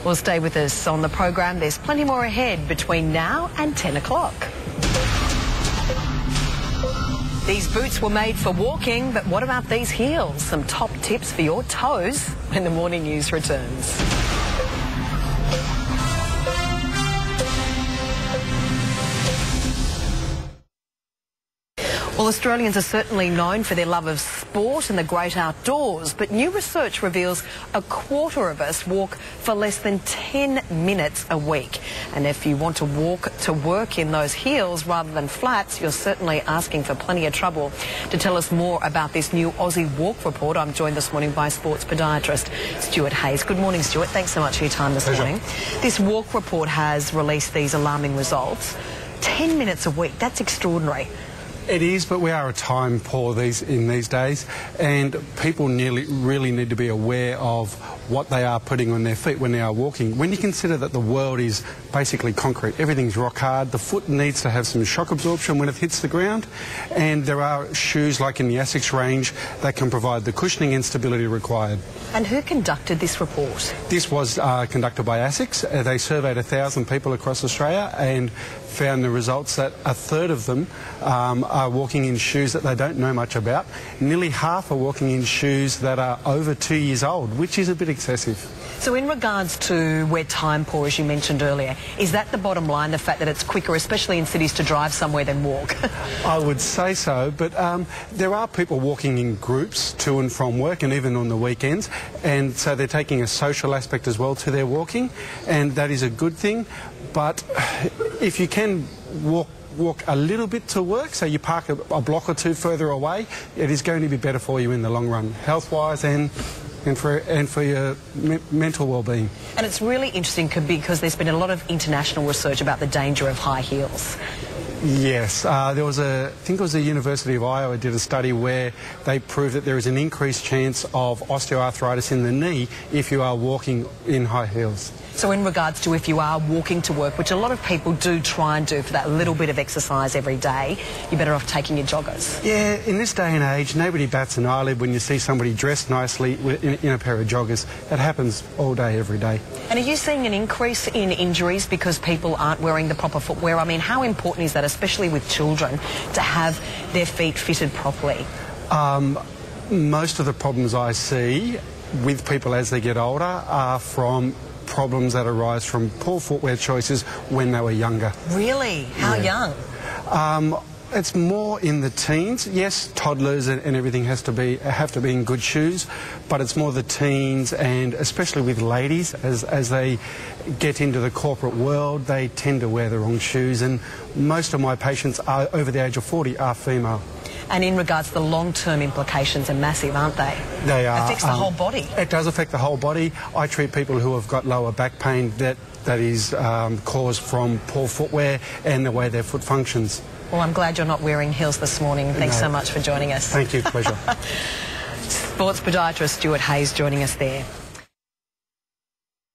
Well, stay with us on the program. There's plenty more ahead between now and 10 o'clock. These boots were made for walking, but what about these heels? Some top tips for your toes when the morning news returns. Well, Australians are certainly known for their love of sport and the great outdoors, but new research reveals a quarter of us walk for less than 10 minutes a week. And if you want to walk to work in those heels rather than flats, you're certainly asking for plenty of trouble. To tell us more about this new Aussie Walk report, I'm joined this morning by sports podiatrist Stewart Hayes. Good morning, Stewart. Thanks so much for your time this morning. This walk report has released these alarming results. 10 minutes a week, that's extraordinary. It is, but we are a time poor in these days, and people really need to be aware of what they are putting on their feet when they are walking. When you consider that the world is basically concrete, everything's rock hard, the foot needs to have some shock absorption when it hits the ground, and there are shoes like in the ASICS range that can provide the cushioning and stability required. And who conducted this report? This was conducted by ASICS. They surveyed 1,000 people across Australia and found the results that a third of them are walking in shoes that they don't know much about. Nearly half are walking in shoes that are over 2 years old, which is a bit excessive. So in regards to we're time poor, as you mentioned earlier, is that the bottom line, the fact that it's quicker, especially in cities, to drive somewhere than walk? I would say so, but there are people walking in groups to and from work and even on the weekends, and so they're taking a social aspect as well to their walking, and that is a good thing. But if you can walk a little bit to work, so you park a block or two further away, it is going to be better for you in the long run, health-wise and for your mental well-being. And it's really interesting because there's been a lot of international research about the danger of high heels. Yes, there was I think it was the University of Iowa did a study where they proved that there is an increased chance of osteoarthritis in the knee if you are walking in high heels. So in regards to if you are walking to work, which a lot of people do try and do for that little bit of exercise every day, you're better off taking your joggers. Yeah, in this day and age, nobody bats an eyelid when you see somebody dressed nicely in a pair of joggers. That happens all day, every day. And are you seeing an increase in injuries because people aren't wearing the proper footwear? I mean, how important is that, especially with children, to have their feet fitted properly? Most of the problems I see with people as they get older are from problems that arise from poor footwear choices when they were younger. Really? How young? It's more in the teens. Yes, toddlers and everything have to be in good shoes, but it's more the teens, and especially with ladies as they get into the corporate world, they tend to wear the wrong shoes, and most of my patients are over the age of 40 are female. And in regards to the long-term implications are massive, aren't they? They are. It affects the whole body. It does affect the whole body. I treat people who have got lower back pain that is caused from poor footwear and the way their foot functions. Well, I'm glad you're not wearing heels this morning. Thanks so much for joining us. Thank you. Pleasure. Sports podiatrist Stewart Hayes joining us there.